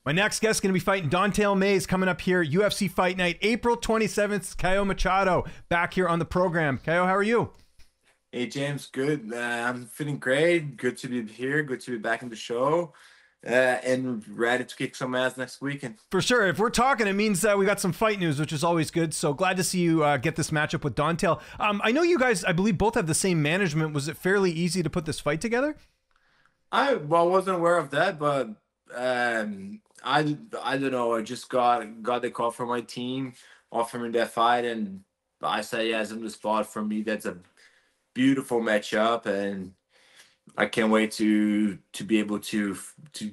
My next guest is going to be fighting Don'Tale Mayes coming up here, UFC Fight Night, April 27th. Caio Machado back here on the program. Caio, how are you? Hey James, good. I'm feeling great. Good to be here. Good to be back in the show, and ready to kick some ass next weekend. For sure. If we're talking, it means we got some fight news, which is always good. So glad to see you get this matchup with Don'Tale. I know you guys, I believe, both have the same management. Was it fairly easy to put this fight together? I wasn't aware of that, but I don't know. I just got the call from my team offering that fight, and I said yes on the spot. For me, that's a beautiful matchup, and I can't wait to be able to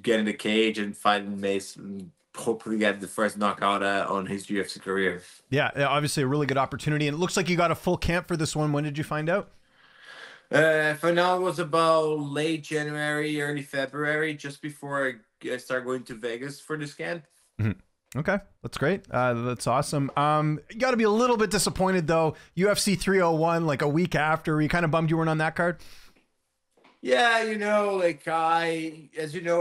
get in the cage and fight Mace and hopefully get the first knockout on his UFC career. Yeah, obviously a really good opportunity. And it looks like you got a full camp for this one. When did you find out? For now, it was about late January, early February, just before I start going to Vegas for this camp. Okay, that's great. That's awesome. You got to be a little bit disappointed though. UFC 301, like a week after. Were you kind of bummed you weren't on that card? Yeah, as you know,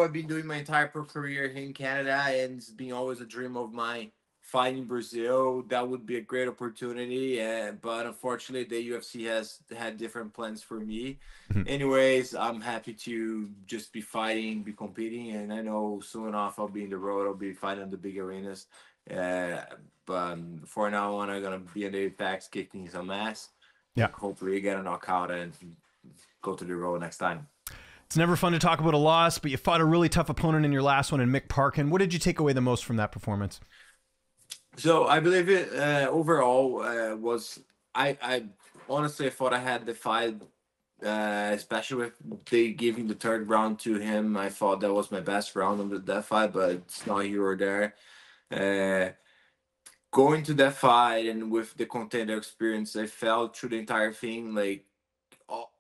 I've been doing my entire pro career here in Canada, and it's been always a dream of mine fighting Brazil. That would be a great opportunity, but unfortunately, the UFC has had different plans for me. Anyways, I'm happy to just be fighting, be competing, and I know soon enough I'll be in the road. I'll be fighting in the big arenas. But for now on, I'm gonna be in the Apex kicking some ass. Yeah. Hopefully, get a knockout and go to the road next time. It's never fun to talk about a loss, but you fought a really tough opponent in your last one in Mick Parkin. What did you take away the most from that performance? So I believe it overall was I honestly thought I had the fight, especially with they giving the third round to him. I thought that was my best round of that fight, but it's not here or there. Going to that fight and with the contender experience, I felt through the entire thing like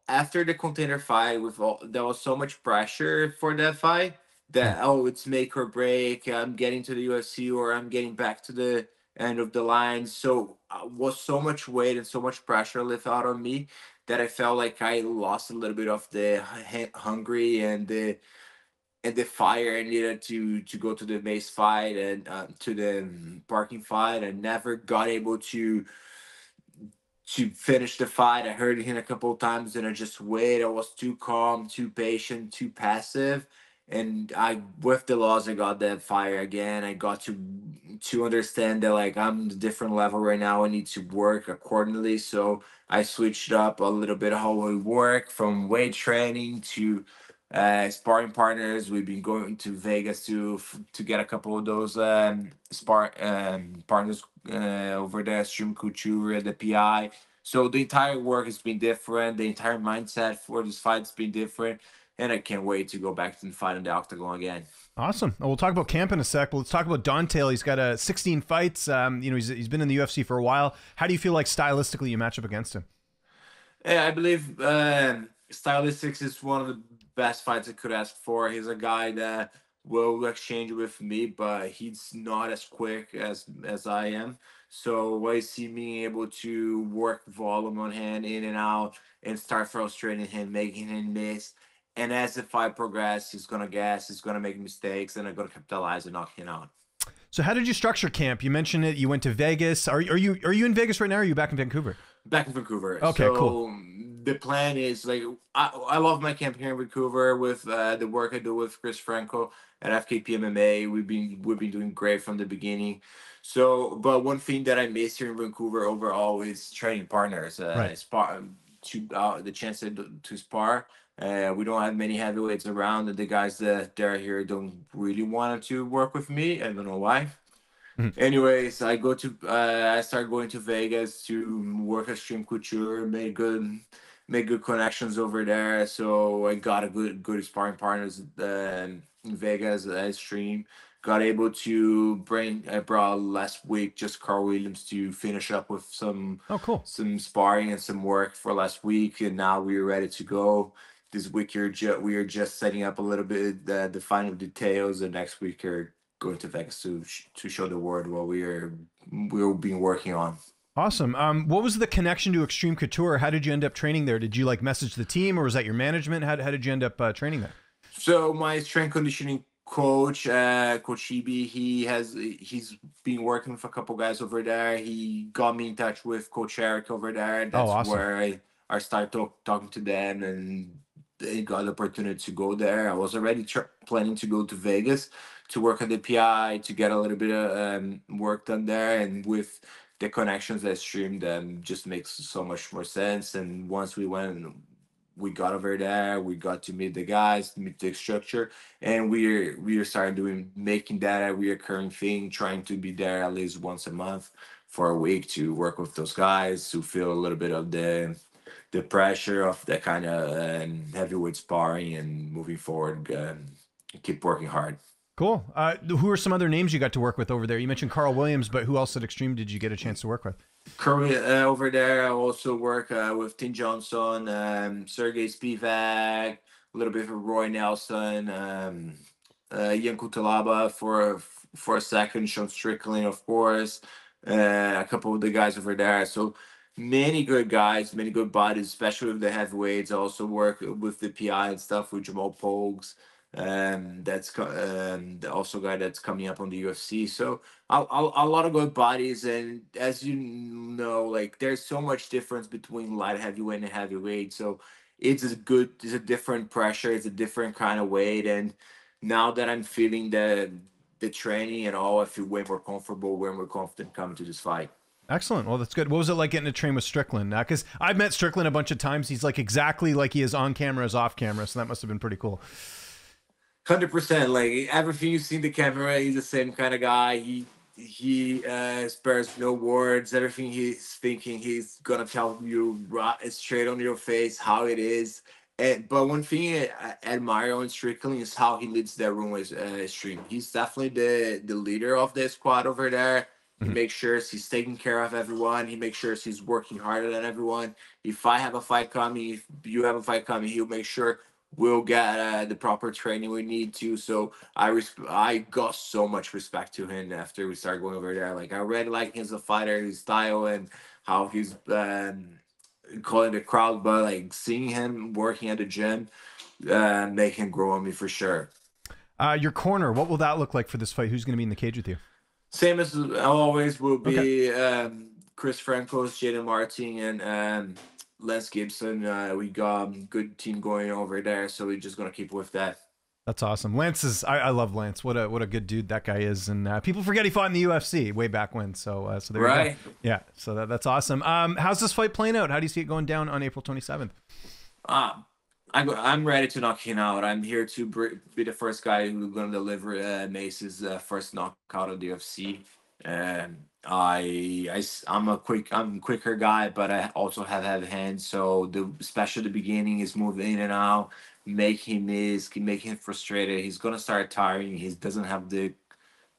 after the contender fight with all there was so much pressure for that fight that it's make or break. I'm getting to the UFC or I'm getting back to the end of the line. So was so much weight and so much pressure lifted out on me that I felt like I lost a little bit of the hungry and the fire I needed to go to the Mace fight and to the parking fight. I never got able to finish the fight. I heard him a couple of times and I just wait. I was too calm, too patient, too passive. And with the loss, I got that fire again. I got to understand that like I'm a different level right now. I need to work accordingly. So I switched up a little bit how we work from weight training to sparring partners. We've been going to Vegas to get a couple of those partners over there, Stream Couture, the PI. So the entire work has been different. The entire mindset for this fight has been different. And I can't wait to go back and fight in the octagon again. Awesome. Well, we'll talk about camp in a sec, but let's talk about Don'Tale. He's got 16 fights. He's been in the UFC for a while. How do you feel like stylistically you match up against him? Yeah, I believe stylistics is one of the best fights I could ask for. He's a guy that will exchange with me, but he's not as quick as I am. So I see me able to work volume on hand in and out and start frustrating him, making him miss. And as the fight progresses, he's gonna gas, he's gonna make mistakes, and I'm gonna capitalize and knock him out. So how did you structure camp? You mentioned it. You went to Vegas. Are you in Vegas right now? Or are you back in Vancouver? Back in Vancouver. Okay, so, cool. The plan is like I love my camp here in Vancouver with the work I do with Chris Franco at FKP MMA. We've been doing great from the beginning. So, but one thing that I miss here in Vancouver overall is training partners. Right. The chance to spar. We don't have many heavyweights around, and the guys that are here don't really want to work with me. I don't know why. Anyways, I start going to Vegas to work at Stream Couture, make good connections over there. So I got a good sparring partners in Vegas at Stream. Got able to I brought last week just Carl Williams to finish up with some some sparring and some work for last week, and now we're ready to go. This week we are just setting up a little bit the final details, and next week we're going to Vegas to show the world what we've been working on. Awesome. What was the connection to Extreme Couture? How did you end up training there? Did you message the team, or was that your management? How did you end up training there? So my strength conditioning Coach Eb, he's been working with a couple guys over there. He got me in touch with Coach Eric over there. Oh, That's awesome. where I started talking to them, and they got the opportunity to go there. I was already planning to go to Vegas to work on the PI to get a little bit of work done there, and with the connections that streamed, just makes so much more sense. And once we got over there, we got to meet the guys, meet the structure, and we are starting making that a reoccurring thing, trying to be there at least once a month for a week to work with those guys to feel a little bit of the pressure of that kind of heavyweight sparring and moving forward. Keep working hard. Cool. Who are some other names you got to work with over there? You mentioned Carl Williams, but who else at Extreme did you get a chance to work with? Currently over there, I also work with Tim Johnson, Sergey Spivak, a little bit of Roy Nelson, Ian Kutalaba for a second, Sean Strickland, of course, a couple of the guys over there. So many good guys, many good bodies, especially with the heavyweights. I also work with the PI and stuff with Jamal Pogues. That's also a guy that's coming up on the UFC. So a lot of good bodies, and as you know, like there's so much difference between light heavyweight and heavyweight. So it's a different pressure, it's a different kind of weight, and now that I'm feeling the training and all, I feel way more comfortable, way more confident coming to this fight. Excellent. Well, that's good. What was it like getting to train with Strickland? Because I've met Strickland a bunch of times. He's like exactly like he is on camera as off camera, so that must have been pretty cool. 100%. Like everything you see in the camera, he's the same kind of guy. He spares no words. Everything he's thinking, he's gonna tell you right straight on your face how it is. But one thing I admire on Strickland is how he leads that room with Stream. He's definitely the leader of the squad over there. He makes sure he's taking care of everyone. He makes sure he's working harder than everyone. If I have a fight coming, if you have a fight coming, he'll make sure we'll get the proper training we need to. So I got so much respect to him after we started going over there. Like I already like him as a fighter, his style, and how he's calling the crowd. But like seeing him working at the gym, they can grow on me for sure. Your corner, what will that look like for this fight? Who's going to be in the cage with you? Same as always will be Chris Franco's, Jaden Martin, and Lance Gibson. We got a good team going over there, so we're just gonna keep with that. That's awesome. Lance is I love Lance. What a good dude that guy is, and people forget he fought in the UFC way back when. So there you go. Yeah. So that's awesome. How's this fight playing out? How do you see it going down on April 27th? I'm ready to knock him out. I'm here to be the first guy who's gonna deliver Mace's first knockout of the UFC. I'm a quicker guy, but I also have hands. So especially the beginning is moving in and out, make him miss, make him frustrated. He's gonna start tiring. He doesn't have the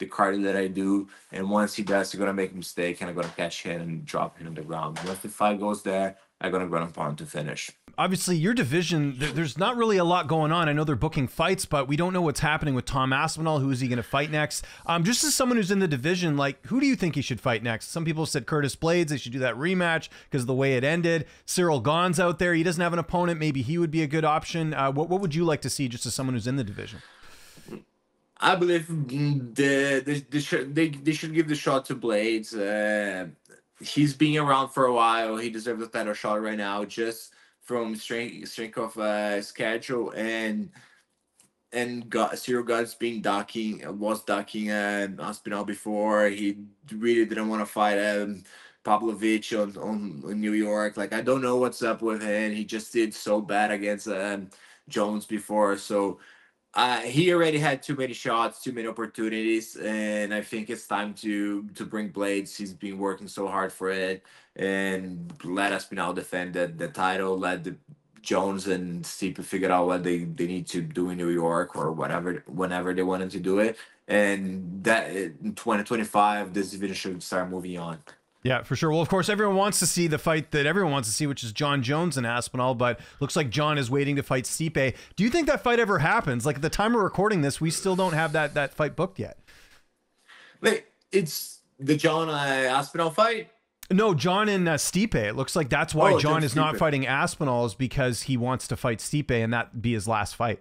cardio that I do, and once he does, you're gonna make a mistake, and I'm gonna catch him and drop him on the ground. Once the fight goes there, I'm gonna run upon to finish. Obviously, your division, there's not really a lot going on. I know they're booking fights, but we don't know what's happening with Tom Aspinall. Who is he going to fight next? Just as someone who's in the division, like, who do you think he should fight next? Some people said Curtis Blades. They should do that rematch because of the way it ended. Cyril Gane's out there. He doesn't have an opponent. Maybe he would be a good option. What would you like to see just as someone who's in the division? I believe they should give the shot to Blades. He's been around for a while. He deserves a title shot right now, just from strength of schedule, and Cyril Gane's was ducking Aspinall before. He really didn't want to fight Pavlovich on New York. Like I don't know what's up with him. He just did so bad against Jones before, so. He already had too many shots, too many opportunities, and I think it's time to bring Blades. He's been working so hard for it, and let Aspinall defend the title. Let Jones and Stipe figure out what they need to do in New York or whatever, whenever they wanted to do it. And that in 2025, this division should start moving on. Yeah, for sure. Well, of course, everyone wants to see the fight that everyone wants to see, which is Jon Jones and Aspinall, but looks like Jon is waiting to fight Stipe. Do you think that fight ever happens? Like, at the time we're recording this, we still don't have that fight booked yet. Wait, it's the Jon Aspinall fight? No, Jon and Stipe. It looks like that's why Jon is not fighting Aspinall, is because he wants to fight Stipe and that be his last fight.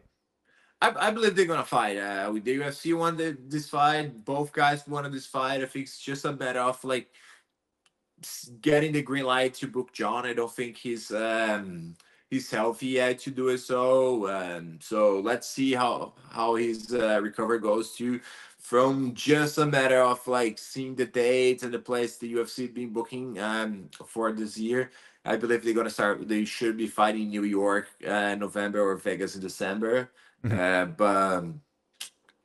I believe they're gonna fight. With the UFC wanted this fight. Both guys wanted this fight. I think it's just a matter of like getting the green light to book John. I don't think he's healthy yet to do it. So let's see how his recovery goes to. From just a matter of like seeing the dates and the place the UFC been booking for this year. I believe they're gonna start. They should be fighting New York November or Vegas in December. Mhm. But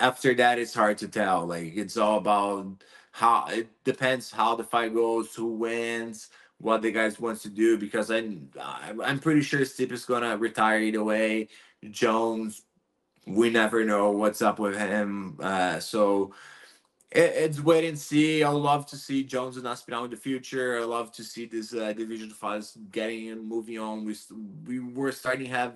after that, it's hard to tell. Like it's all about how it depends how the fight goes, who wins, what the guys wants to do. Because I'm pretty sure Stipe is gonna retire either way. Jones, we never know what's up with him. So it's wait and see. I love to see Jones and Aspinall in the future. I love to see this division fights getting and moving on. We were starting to have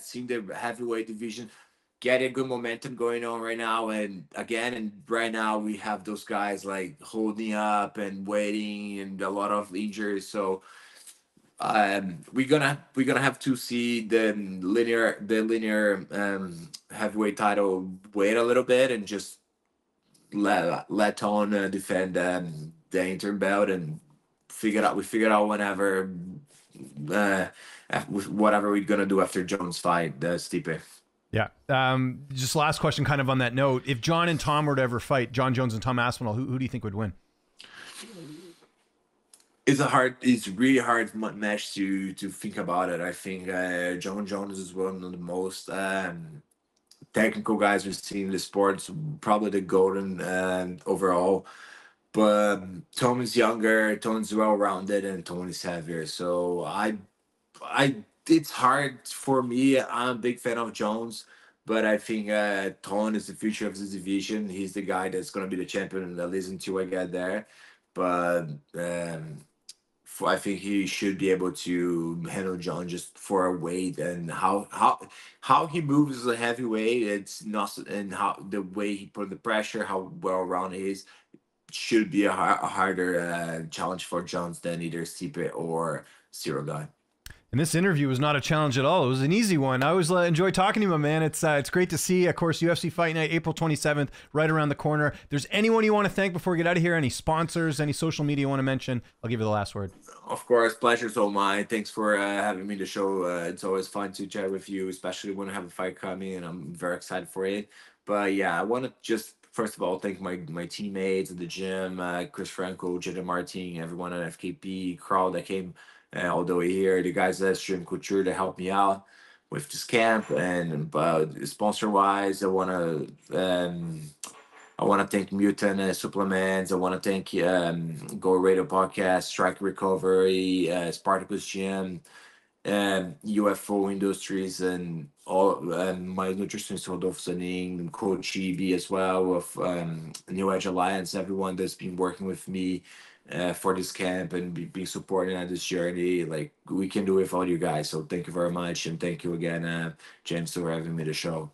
seeing the heavyweight division getting good momentum going on right now. And again, and right now we have those guys like holding up and waiting and a lot of injuries. So we're gonna have to see the linear heavyweight title wait a little bit and just let on defend the interim belt and we figured out whenever uh, with whatever we're gonna do after Jones fight the Stipe. Yeah. Just last question, kind of on that note. If John and Tom were to ever fight, Jon Jones and Tom Aspinall, who do you think would win? It's really hard match to think about it. I think Jon Jones is one of the most technical guys we've seen in the sports, probably the golden overall. But Tom is younger, Tom's well rounded, and Tom is heavier. So I it's hard for me. I'm a big fan of Jones, but I think Ton is the future of this division. He's the guy that's going to be the champion at least until I get there. But I think he should be able to handle John just for a weight and how he moves as a heavyweight. It's not and how the way he put the pressure, how well rounded he is, should be a harder challenge for Jones than either Stipe or Zero Guy. And this interview was not a challenge at all. It was an easy one. I always enjoy talking to you, my man. It's great to see. Of course, UFC Fight Night, April 27th, right around the corner. If there's anyone you want to thank before we get out of here, any sponsors, any social media you want to mention, I'll give you the last word. Of course, pleasure's all mine. Thanks for having me on the show. It's always fun to chat with you, especially when I have a fight coming, and I'm very excited for it. But yeah, I want to just first of all thank my teammates at the gym, Chris Franco, Jada Martin, everyone at FKP, crowd that came all the way here, the guys at Stream Couture that helped me out with this camp, and sponsor wise, I want to thank Mutant Supplements. I want to thank Go Radio Podcast, Strike Recovery, Spartacus Gym, UFO Industries, and all my nutritionist Rodolfo Zanin, Coach Chibi as well, with New Edge Alliance, everyone that's been working with me for this camp and being supporting on this journey. Like we can do it without you guys. So thank you very much, and thank you again, James, for having me the show.